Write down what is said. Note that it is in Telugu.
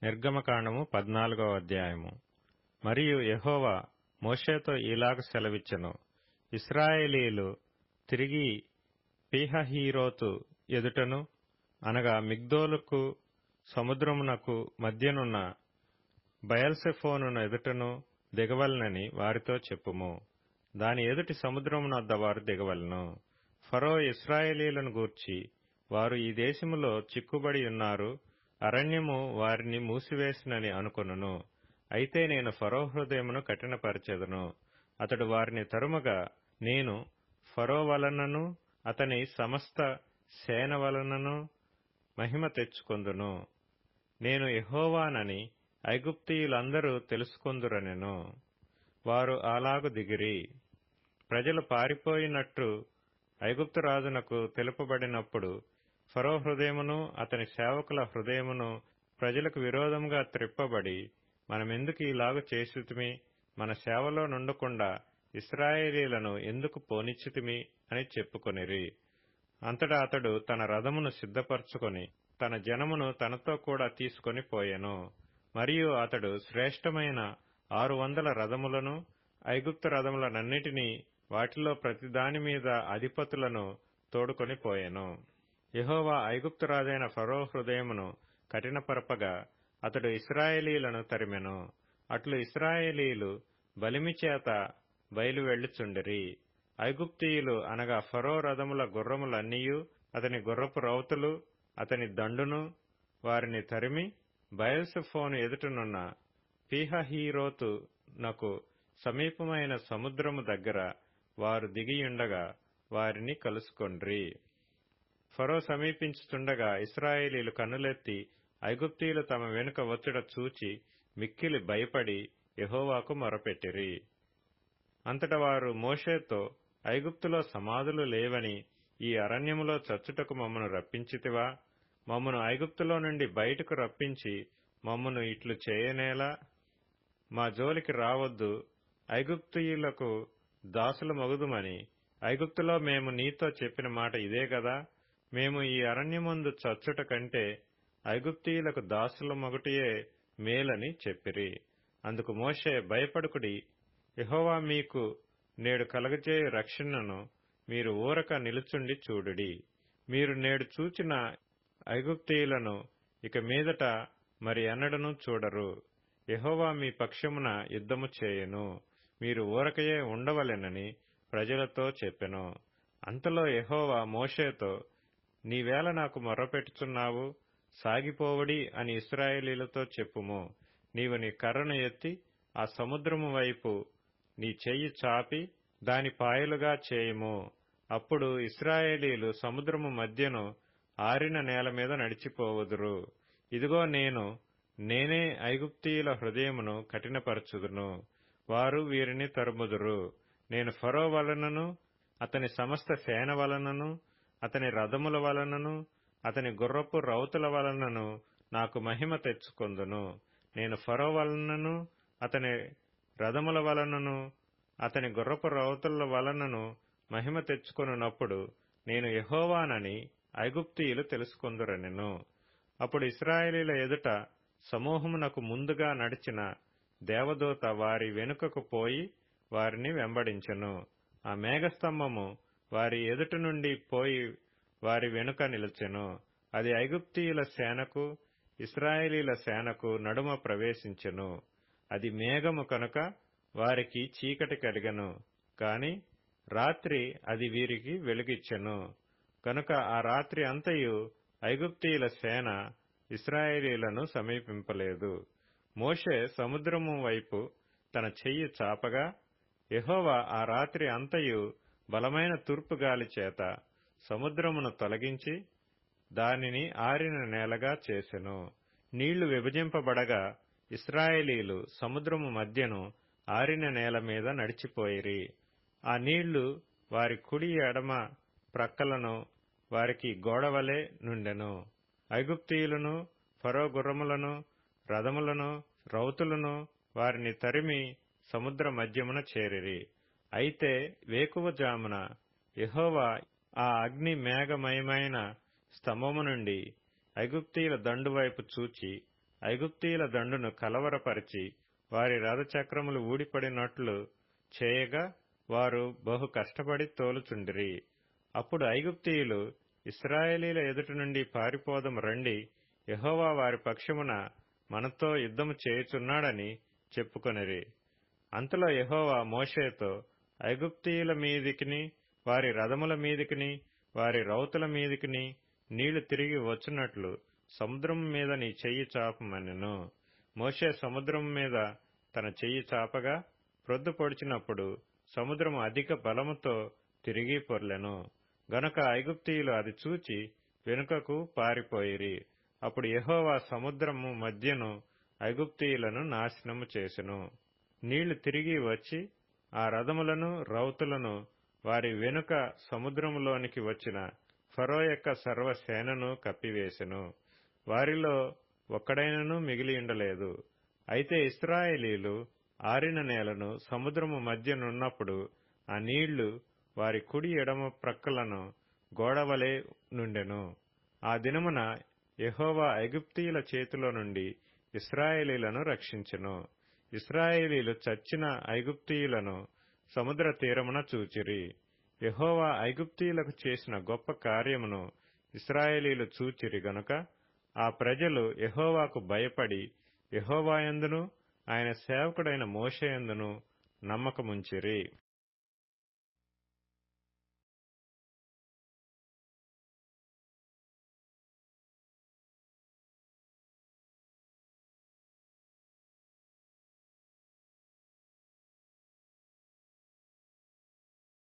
నిర్గమకాండము 14వ అధ్యాయము. మరియు యెహోవా మోషేతో ఇలాగ సెలవిచ్చెను. ఇశ్రాయేలీయులు తిరిగి పీహహీరోతు ఎదుటను, అనగా మిగ్దోలుకు సముద్రమునకు మధ్యనున్న బయల్సెఫోను ఎదుటను దిగవలెనని వారితో చెప్పుము. దాని ఎదుటి సముద్రమునొద్ద వారు దిగవలెను. ఫరో ఇశ్రాయేలీయులను గూర్చి, వారు ఈ దేశములో చిక్కుబడి ఉన్నారు, అరణ్యము వారిని మూసివేసినని అనుకొనును. అయితే నేను ఫరో హృదయమును కఠినపరచెదను. అతడు వారిని తరుమగా నేను ఫరో వలనను అతని సమస్త సేన వలనను మహిమ తెచ్చుకొందును. నేను యెహోవానని ఐగుప్తీయులందరూ తెలుసుకొందురనెను. వారు అలాగు దిగిరి. ప్రజలు పారిపోయినట్టు ఐగుప్తు రాజునకు తెలుపబడినప్పుడు ఫరో హృదయమును అతని సేవకుల హృదయమును ప్రజలకు విరోధముగా త్రిప్పబడి, మనమెందుకు ఇలాగు చేసితిమి, మన సేవలో నుండకుండా ఇశ్రాయేలీయులను ఎందుకు పోనిచ్చితిమి అని చెప్పుకొనిరి. అంతటా అతడు తన రథమును సిద్ధపరచుకొని తన జనమును తనతో కూడా తీసుకొని పోయెను. మరియు అతడు శ్రేష్టమైన 600 రథములను, ఐగుప్తు రథములనన్నిటినీ, వాటిలో ప్రతిదాని మీద అధిపతులను తోడుకొని పోయెను. యెహోవా ఐగుప్తు రాజైన ఫరో హృదయమును కఠినపరపగా అతడు ఇశ్రాయేలీయులను తరిమెను. అట్లు ఇశ్రాయేలీయులు బలిమిచేత బయలు వెళ్ళుచుండిరి. ఐగుప్తీయులు అనగా ఫరో రథముల గుర్రములన్నీయు, అతని గుర్రపు రౌతులు, అతని దండును వారిని తరిమి బయల్సెఫోను ఎదుటనున్న పీహహీరోతు నకు సమీపమైన సముద్రము దగ్గర వారు దిగియుండగా వారిని కలుసుకొండ్రి. ఫరో సమీపించుచుండగా ఇశ్రాయేలీయులు కన్నులెత్తి ఐగుప్తీయులు తమ వెనుక వచ్చుట చూచి మిక్కిలి భయపడి యెహోవాకు మొరపెట్టిరి. అంతట వారు మోషేతో, ఐగుప్తులో సమాధులు లేవని ఈ అరణ్యములో చచ్చుటకు మమ్మను రప్పించితివా? మమ్మను ఐగుప్తులో నుండి బయటకు రప్పించి మమ్మను ఇట్లు చేయనేలా? మా జోలికి రావద్దు, ఐగుప్తీయులకు దాసుల మగుదుమని ఐగుప్తులో మేము నీతో చెప్పిన మాట ఇదే గదా? మేము ఈ అరణ్యమందు చచ్చుట కంటే ఐగుప్తీయులకు దాసుల మగుటయే మేలని చెప్పిరి. అందుకు మోషే, భయపడుకుడి, యెహోవా మీకు నేడు కలగజేయు రక్షణను మీరు ఊరక నిలుచుండి చూడుడి. మీరు నేడు చూచిన ఐగుప్తీయులను ఇక మీదట మరి ఎన్నడనూ చూడరు. యెహోవా మీ పక్షమున యుద్ధము చేయును, మీరు ఊరకయే ఉండవలెనని ప్రజలతో చెప్పెను. అంతలో యెహోవా మోషేతో, నీవేళ నాకు మొర్రపెట్టుచున్నావు? సాగిపోవడి అని ఇశ్రాయేలీయులతో చెప్పుము. నీవు నీ కర్రను ఎత్తి ఆ సముద్రము వైపు నీ చెయ్యి చాపి దాని పాయలుగా చేయుము. అప్పుడు ఇశ్రాయేలీయులు సముద్రము మధ్యను ఆరిన నేల మీద నడిచిపోవుదురు. ఇదిగో నేనే ఐగుప్తీయుల హృదయమును కఠినపరచుదును, వారు వీరిని తరుముదురు. నేను ఫరో వలనను అతని సమస్త సేన వలనను అతని రథముల వలనను అతని గుర్రపు రౌతుల వలనను నాకు మహిమ తెచ్చుకొందును. నేను ఫరో వలనను అతని రథముల వలనను అతని గుర్రపు రౌతుల వలనను మహిమ తెచ్చుకొనున్నప్పుడు నేను యెహోవానని ఐగుప్తీయులు తెలుసుకొందురనెను. అప్పుడు ఇశ్రాయేలీయుల ఎదుట సమూహమునకు ముందుగా నడిచిన దేవదూత వారి వెనుకకు పోయి వారిని వెంబడించెను. ఆ మేఘస్తంభము వారి ఎదుట నుండి పోయి వారి వెనుక నిలిచెను. అది ఐగుప్తీయుల సేనకు ఇశ్రాయేలీయుల సేనకు నడుమ ప్రవేశించెను. అది మేఘము కనుక వారికి చీకటి కలిగెను, కాని రాత్రి అది వీరికి వెలుగిచ్చెను. కనుక ఆ రాత్రి అంతయు ఐగుప్తీయుల సేన ఇశ్రాయేలీయులను సమీపింపలేదు. మోషే సముద్రము వైపు తన చెయ్యి చాపగా యెహోవా ఆ రాత్రి అంతయు బలమైన తూర్పు గాలి చేత సముద్రమును తొలగించి దానిని ఆరిన నేలగా చేసెను. నీళ్లు విభజింపబడగా ఇశ్రాయేలీయులు సముద్రము మధ్యను ఆరిన నేల మీద నడిచిపోయిరి. ఆ నీళ్లు వారి కుడి ఎడమ ప్రక్కలను వారికి గోడవలె నుండెను. ఐగుప్తీయులను, ఫరో గుర్రములను, రథములను, రౌతులను వారిని తరిమి సముద్ర మధ్యమున చేరిరి. అయితే వేకువజామున యెహోవా ఆ అగ్ని మేఘమయమైన స్తంభము నుండి ఐగుప్తీయుల దండు వైపు చూచి ఐగుప్తీయుల దండును కలవరపరిచి వారి రథచక్రములు ఊడిపడినట్లు చేయగా వారు బహు కష్టపడి తోలుచుండిరి. అప్పుడు ఐగుప్తీయులు, ఇశ్రాయేలీల ఎదుట నుండి పారిపోదము రండి, యెహోవా వారి పక్షమున మనతో యుద్ధము చేయుచున్నాడని చెప్పుకొనిరి. అంతలో యెహోవా మోషేతో, ఐగుప్తీయుల మీదికిని వారి రథముల మీదికిని వారి రౌతుల మీదికిని నీళ్లు తిరిగి వచ్చునట్లు సముద్రము మీద నీ చెయ్యి చాపమనెను. మోషే సముద్రము మీద తన చెయ్యి చాపగా ప్రొద్దు పొడిచినప్పుడు సముద్రము అధిక బలముతో తిరిగి పొర్లెను. గనుక ఐగుప్తీయులు అది చూచి వెనుకకు పారిపోయిరి. అప్పుడు యెహోవా సముద్రము మధ్యను ఐగుప్తీయులను నాశనము చేసెను. నీళ్లు తిరిగి వచ్చి ఆ రథములను రౌతులను వారి వెనుక సముద్రములోనికి వచ్చిన ఫరో యొక్క సర్వసేనను కప్పివేసెను. వారిలో ఒక్కడైనను మిగిలియుండలేదు. అయితే ఇశ్రాయేలీలు ఆరిన నేలను సముద్రము మధ్యనున్నప్పుడు ఆ నీళ్లు వారి కుడి ఎడమ ప్రక్కలను గోడవలే నుండెను. ఆ దినమున యెహోవా ఐగుప్తీయుల చేతిలో నుండి ఇశ్రాయేలీలను రక్షించెను. ఇశ్రాయేలీలు చచ్చిన ఐగుప్తీయులను సముద్ర తీరమున చూచిరి. యెహోవా ఐగుప్తీయులకు చేసిన గొప్ప కార్యమును ఇశ్రాయేలీలు చూచిరి గనుక ఆ ప్రజలు యెహోవాకు భయపడి యెహోవాయందును ఆయన సేవకుడైన మోషేయందును నమ్మకముంచిరి.